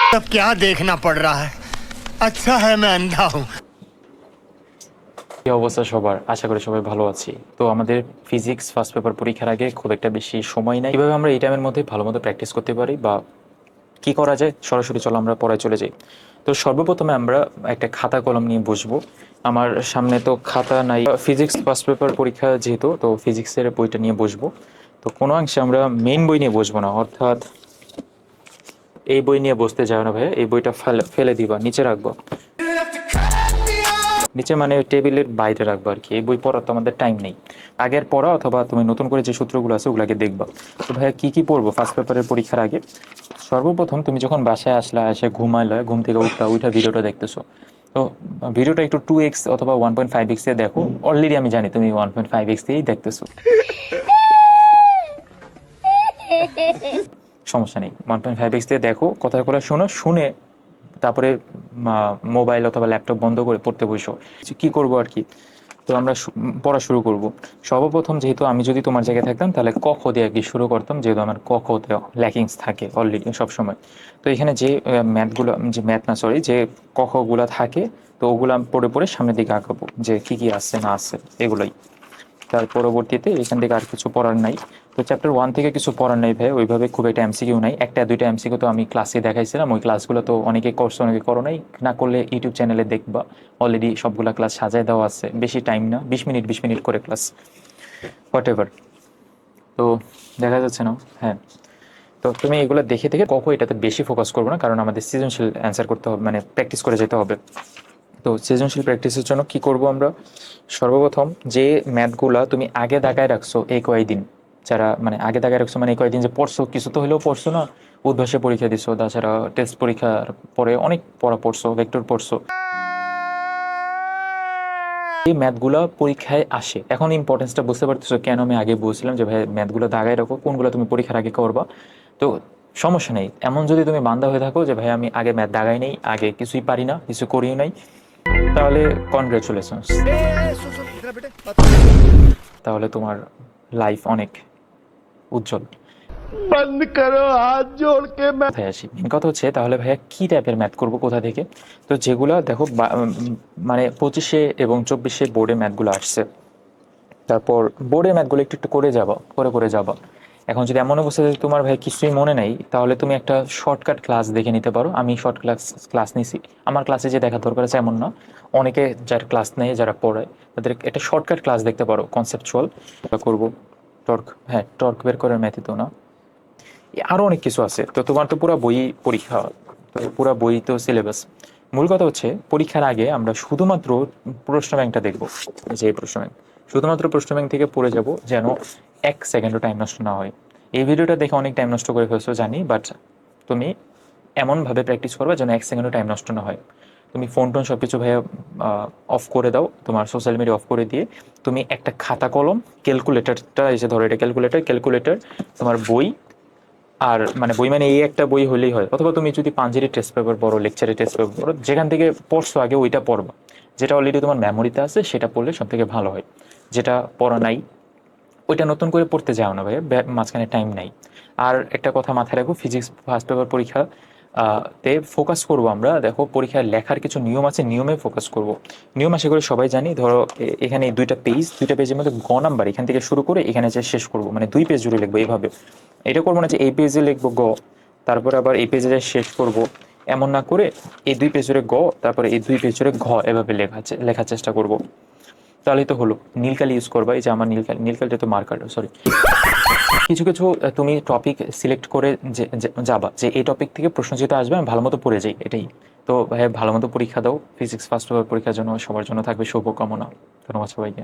अब क्या देखना पड़ रहा है? अच्छा है मैं अंधा हूँ। কি অবস্থা সবার? আশা করি সবাই ভালো আছি। তো আমাদের ফিজিক্স ফার্স্ট পেপার পরীক্ষার আগে খুব একটা বেশি সময় নাই। কিভাবে আমরা এই টাইমের মধ্যে ভালো মতো প্র্যাকটিস করতে পারি বা কি করা যায়, সরাসরি চলো আমরা পড়ায় চলে যাই। তো সর্বপ্রথমে আমরা একটা খাতা কলম নিয়ে বসবো। আমার সামনে তো খাতা নাই, ফিজিক্স ফার্স্ট পেপার পরীক্ষা যেহেতু, তো ফিজিক্সের বইটা নিয়ে বসবো। তো কোনো অংশে আমরা মেইন বই নিয়ে বসবো না, অর্থাৎ এই বই নিয়ে বসতে যাও না ভাই, এই বইটা ফেলে ফেলে দিবা, নিচে রাখবো। নিচে মানে টেবিলের বাইরে রাখবো আর কি। এই বই পড়ার তো আমাদের টাইম নেই। আগের পড়া অথবা তুমি নতুন করে যে সূত্রগুলো আছে ওগুলোকে দেখবা। তো ভাইয়া কি কি পড়বো ফার্স্ট পেপারের পরীক্ষার আগে? সর্বপ্রথম তুমি যখন বাসায় আসলা, এসে ঘুমাইলে, ঘুম থেকে উঠা ভিডিওটা দেখতেছো, তো ভিডিওটা একটু 2x অথবা 1.5x দিয়ে দেখো। অলরেডি আমি জানি তুমি 1.5x দিয়েই দেখতেছো, সমস্যা নেই। 1.5x দিয়ে দেখো, কথা করে শোনো, শুনে তারপরে মোবাইল অথবা ল্যাপটপ বন্ধ করে পড়তে বসো। কি করবো আর কি? তো আমরা পড়া শুরু করব। সর্বপ্রথম যেহেতু আমি যদি তোমার জায়গায় থাকতাম তাহলে ক খ দিয়ে আর কি শুরু করতাম, যেহেতু আমার ক খতে ল্যাকিংস থাকে অলরেডি সবসময়। তো এখানে যে ম্যাথগুলো, যে ম্যাথ না সরি, যে ক খগুলো থাকে, তো ওগুলো পড়ে পড়ে সামনের দিকে আঁকাবো, যে কি কি আসছে না আসছে এগুলোই। তার পরবর্তীতে এখান থেকে আর কিছু পড়ার নাই। তো চ্যাপ্টার 1 থেকে কিছু পড়ার নাই ভাই, ওইভাবে খুব একটা এমসিকিউ নাই। একটা দুইটা এমসিকিউ তো আমি ক্লাসে দেখাইছিলাম, ওই ক্লাসগুলো তো অনেকে করছো অনেকে করো নাই। না করলে ইউটিউব চ্যানেলে দেখবা, অলরেডি সবগুলা ক্লাস সাজায় দেওয়া আছে। বেশি টাইম না, 20 মিনিট করে ক্লাস, হোয়াট এভার। তো দেখা যাচ্ছে না? হ্যাঁ। তো তুমি এগুলো দেখে দেখে কখনো এটাতে বেশি ফোকাস করবো না, কারণ আমাদের সৃজনশীল অ্যান্সার করতে হবে, মানে প্র্যাকটিস করে যেতে হবে। তো সৃজনশীল প্র্যাকটিসের জন্য কি করব আমরা? সর্বপ্রথম যে ম্যাথগুলা তুমি আগে দাগায় রাখছো এই কয়েকদিন, যারা মানে আগে দাগায় রাখছো মানে এই কয়েকদিন যে পড়ছো, কিছু তো হলেও পড়ছো না, উদ্ভাসে পরীক্ষা দিছো, তাছাড়া টেস্ট পরীক্ষার পরে অনেক পড়া পড়ছো, ভেক্টর পড়ছো, এই ম্যাথগুলো পরীক্ষায় আসে। এখন ইম্পর্টেন্সটা বুঝতে পারতেছো কেন আমি আগে বলছিলাম যে ভাই ম্যাথগুলো দাগায় রাখো, কোনগুলো তুমি পরীক্ষার আগে করবা। তো সমস্যা নেই, এমন যদি তুমি বান্দা হয়ে থাকো যে ভাই আমি আগে ম্যাথ দাগাই নেই, আগে কিছুই পারি না, কিছু করিও নাই, তাহলে কনগ্রাচুলেশনস, তাহলে তোমার লাইফ অনেক উজ্জ্বল। बंद करो हाथ जोड़ के मैं। কোথায় আসি, মেন কথা হচ্ছে তাহলে ভাইয়া কি টাইপের ম্যাথ করব, কোথা থেকে? তো যেগুলো দেখো মানে 25-এ এবং 24-এ বোর্ডে ম্যাথগুলো আসছে, তারপর বোর্ডের ম্যাথগুলো একটু একটু করে যাবা, করে করে যাবা। এখন যদি এমন অবস্থা যে তোমার ভাই কিছুই মনে নাই, তাহলে তুমি একটা শর্টকাট ক্লাস দেখে নিতে পারো। আমি শর্ট ক্লাস নিছি, আমার ক্লাসে যে দেখা দরকার আছে এমন না। অনেকে যার ক্লাস নেই, যারা পড়ায়, তাদের একটা শর্টকাট ক্লাস দেখতে পারো, কনসেপচুয়াল করবো। টর্ক, হ্যাঁ টর্ক বের করার ম্যাথই তো না, আরও অনেক কিছু আছে। তো তোমার তো পুরো বই পরীক্ষা, তো পুরো বই তো সিলেবাস। মূল কথা হচ্ছে পরীক্ষার আগে আমরা শুধুমাত্র প্রশ্ন ব্যাংকটা দেখবো, যে প্রশ্ন ব্যাংক, শুধুমাত্র প্রশ্ন ব্যাংক থেকে পড়ে যাব, যেন 1 সেকেন্ডও টাইম নষ্ট না হয়। এই ভিডিওটা দেখে অনেক টাইম নষ্ট করে ফেলছো জানি, বাট তুমি এমনভাবে প্র্যাকটিস করবে যেন 1 সেকেন্ডও টাইম নষ্ট না হয়। তুমি ফোন টোন সব কিছু ভাইয়া অফ করে দাও, তোমার সোশ্যাল মিডিয়া অফ করে দিয়ে তুমি একটা খাতা কলম, ক্যালকুলেটারটা এসে ধরো, এটা ক্যালকুলেটার, ক্যালকুলেটার, তোমার বই, আর মানে বই মানে এই একটা বই হলেই হয়, অথবা তুমি যদি পাঞ্জেরি টেস্ট পেপার পড়ো, লেকচারের টেস্ট পেপার পড়ো, যেখান থেকে পড়ছো আগে ওইটা পড়বা। যেটা অলরেডি তোমার মেমোরিতে আছে সেটা পড়লে সব থেকে ভালো হয়। যেটা পড়া নাই ওইটা নতুন করে পড়তে যাও না ভাই, মাঝখানে টাইম নাই। আর একটা কথা মাথায় রাখো, ফিজিক্স ফার্স্ট পেপার পরীক্ষা তে ফোকাস করব আমরা, দেখো পরীক্ষায় লেখার কিছু নিয়ম আছে, নিয়মে ফোকাস করব। নিয়ম আশা করি সবাই জানি। ধরো এখানে দুইটা পেজের মধ্যে গ নাম্বার এখান থেকে শুরু করে এখানে যে শেষ করব, মানে 2 পেজ জুড়ে লিখবো এইভাবে। এটা করবো না যে এই পেজে লিখবো গ, তারপরে আবার এই পেজে শেষ করব, এমন না করে এই 2 পেজ জুড়ে গ, তারপরে এই 2 পেজ জুড়ে ঘ, এভাবে লেখার চেষ্টা করব। তাহলেই তো হলো। নীলকালি ইউজ করবা, এই যে আমার নীলকালিটা তো মার্কার সরি। কিছু কিছু তুমি টপিক সিলেক্ট করে যাবা, যে এই টপিক থেকে প্রশ্ন যেটা আসবে আমি ভালো মতো পড়ে যাই, এটাই। তো ভাই ভালো মতো পরীক্ষা দাও, ফিজিক্স ফার্স্ট পেপার পরীক্ষার জন্য সবার জন্য থাকবে শুভকামনা। ধন্যবাদ সবাইকে।